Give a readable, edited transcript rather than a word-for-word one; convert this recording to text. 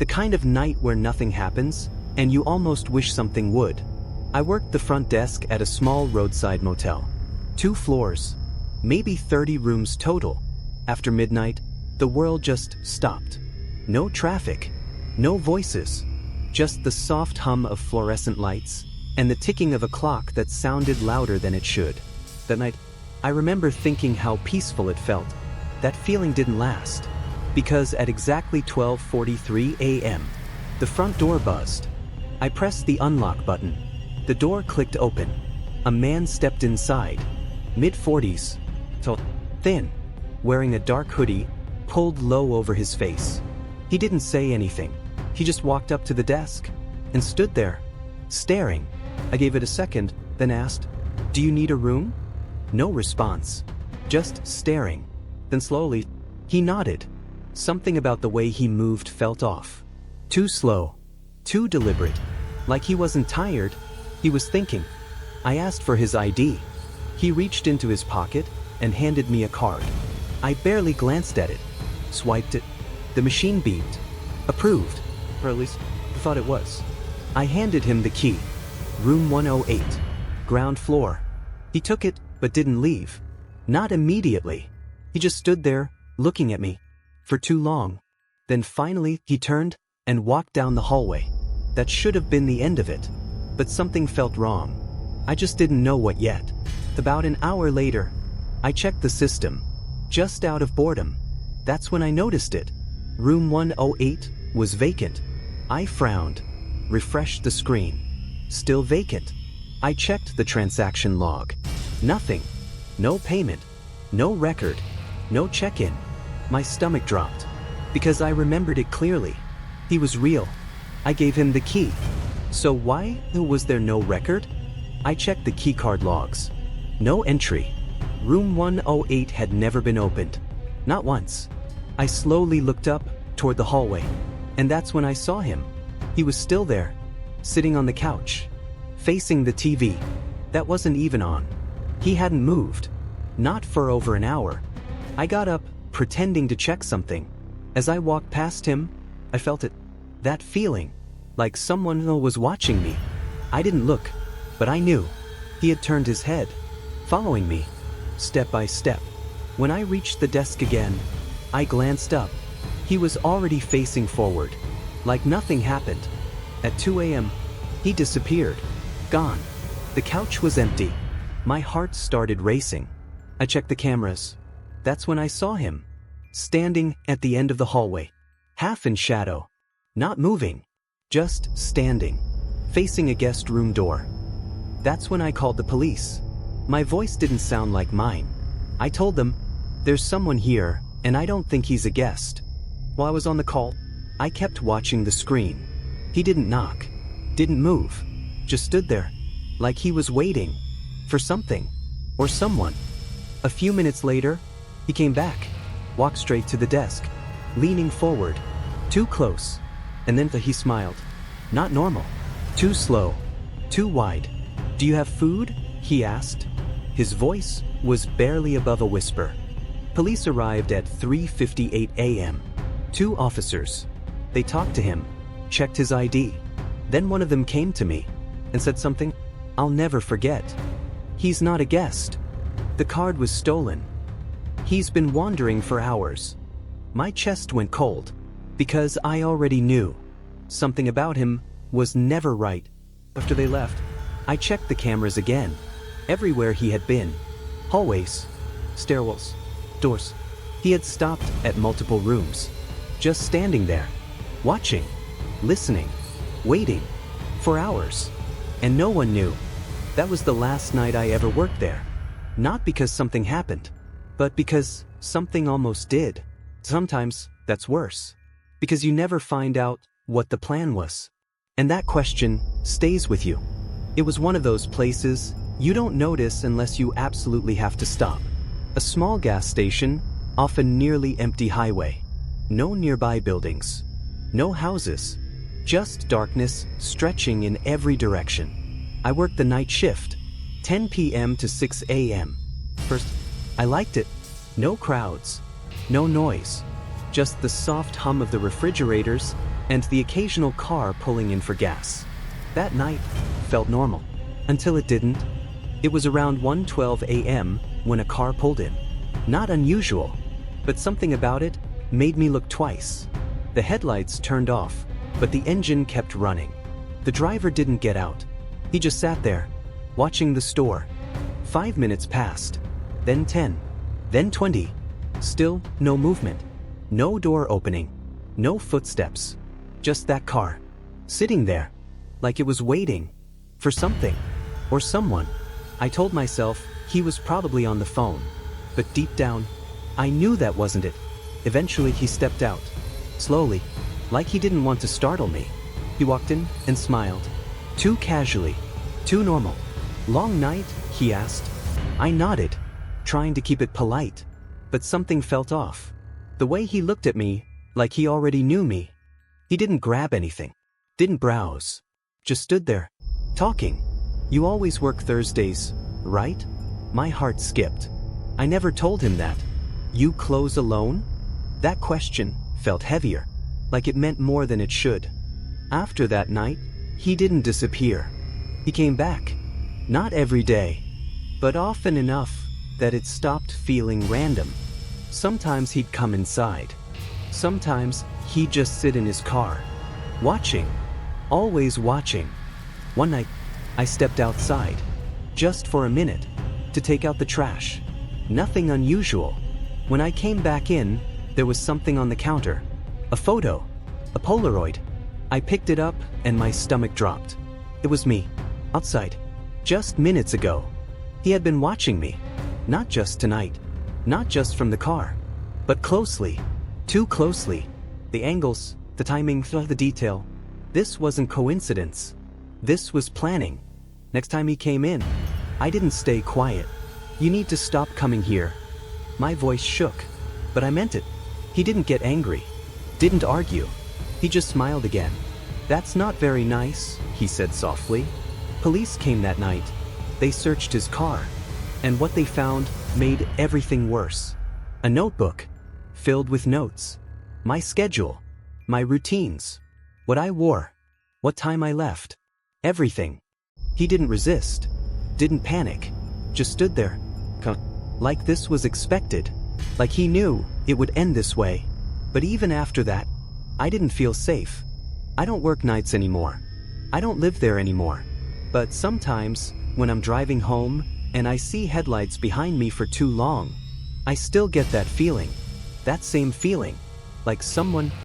The kind of night where nothing happens, and you almost wish something would. I worked the front desk at a small roadside motel. 2 floors, maybe 30 rooms total. After midnight, the world just stopped. No traffic, no voices, just the soft hum of fluorescent lights and the ticking of a clock that sounded louder than it should. That night, I remember thinking how peaceful it felt. That feeling didn't last, because at exactly 12:43 a.m., the front door buzzed. I pressed the unlock button. The door clicked open. A man stepped inside, mid-40s, tall, thin, wearing a dark hoodie, pulled low over his face. He didn't say anything. He just walked up to the desk and stood there, staring. I gave it a second, then asked, "Do you need a room?" No response, just staring. Then slowly, he nodded. Something about the way he moved felt off. Too slow, too deliberate, like he wasn't tired, he was thinking. I asked for his ID. He reached into his pocket and handed me a card. I barely glanced at it, swiped it. The machine beeped. Approved, or at least I thought it was. I handed him the key. Room 108, ground floor. He took it, but didn't leave. Not immediately. He just stood there, looking at me, for too long. Then finally, he turned and walked down the hallway. That should have been the end of it. But something felt wrong. I just didn't know what yet. About an hour later, I checked the system, just out of boredom. That's when I noticed it. Room 108 was vacant. I frowned, refreshed the screen. Still vacant. I checked the transaction log. Nothing. No payment. No record. No check-in. My stomach dropped, because I remembered it clearly. He was real. I gave him the key. So why was there no record? I checked the keycard logs. No entry. Room 108 had never been opened. Not once. I slowly looked up toward the hallway, and that's when I saw him. He was still there, sitting on the couch, facing the TV. That wasn't even on. He hadn't moved. Not for over an hour. I got up, pretending to check something. As I walked past him, I felt it. That feeling, like someone was watching me. I didn't look, but I knew. He had turned his head, following me, step by step. When I reached the desk again, I glanced up. He was already facing forward, like nothing happened. At 2 a.m., he disappeared. Gone. The couch was empty. My heart started racing. I checked the cameras. That's when I saw him, standing at the end of the hallway, half in shadow, not moving, just standing, facing a guest room door. That's when I called the police. My voice didn't sound like mine. I told them, "There's someone here, and I don't think he's a guest." While I was on the call, I kept watching the screen. He didn't knock, didn't move, just stood there, like he was waiting for something or someone. A few minutes later, he came back, walked straight to the desk, leaning forward, too close, and then he smiled. Not normal, too slow, too wide. "Do you have food?" he asked. His voice was barely above a whisper. Police arrived at 3:58 a.m. 2 officers. They talked to him, checked his ID. Then one of them came to me and said something I'll never forget. "He's not a guest. The card was stolen. He's been wandering for hours." My chest went cold, because I already knew. Something about him was never right. After they left, I checked the cameras again. Everywhere he had been. Hallways, stairwells, doors. He had stopped at multiple rooms. Just standing there, watching, listening, waiting, for hours. And no one knew. That was the last night I ever worked there. Not because something happened, but because something almost did. Sometimes that's worse, because you never find out what the plan was. And that question stays with you. It was one of those places you don't notice unless you absolutely have to stop. A small gas station off a nearly empty highway. No nearby buildings. No houses. Just darkness stretching in every direction. I worked the night shift, 10 p.m. to 6 a.m. First, I liked it. No crowds. No noise. Just the soft hum of the refrigerators and the occasional car pulling in for gas. That night felt normal. Until it didn't. It was around 1:12 a.m. when a car pulled in. Not unusual, but something about it made me look twice. The headlights turned off, but the engine kept running. The driver didn't get out. He just sat there, watching the store. 5 minutes passed, then 10, then 20. Still no movement, no door opening, no footsteps. Just that car, sitting there, like it was waiting for something or someone. I told myself he was probably on the phone, but deep down, I knew that wasn't it. Eventually he stepped out, slowly, like he didn't want to startle me. He walked in and smiled, too casually, too normal. "Long night?" he asked. I nodded, trying to keep it polite, but something felt off. The way he looked at me, like he already knew me. He didn't grab anything, didn't browse, just stood there, talking. "You always work Thursdays, right?" My heart skipped. I never told him that. "You close alone?" That question felt heavier, like it meant more than it should. After that night, he didn't disappear. He came back. Not every day, but often enough that it stopped feeling random. Sometimes he'd come inside. Sometimes he'd just sit in his car, watching, always watching. One night, I stepped outside, just for a minute, to take out the trash. Nothing unusual. When I came back in, there was something on the counter. A photo, a Polaroid. I picked it up and my stomach dropped. It was me, outside, just minutes ago. He had been watching me, not just tonight, not just from the car, but closely, too closely. The angles, the timing, the detail. This wasn't coincidence. This was planning. Next time he came in, I didn't stay quiet. "You need to stop coming here." My voice shook, but I meant it. He didn't get angry, didn't argue. He just smiled again. "That's not very nice," he said softly. Police came that night. They searched his car, and what they found made everything worse. A notebook, filled with notes. My schedule, my routines, what I wore, what time I left. Everything. He didn't resist, didn't panic, just stood there. Like this was expected, like he knew it would end this way. But even after that, I didn't feel safe. I don't work nights anymore. I don't live there anymore. But sometimes, when I'm driving home and I see headlights behind me for too long, I still get that feeling. That same feeling, like someone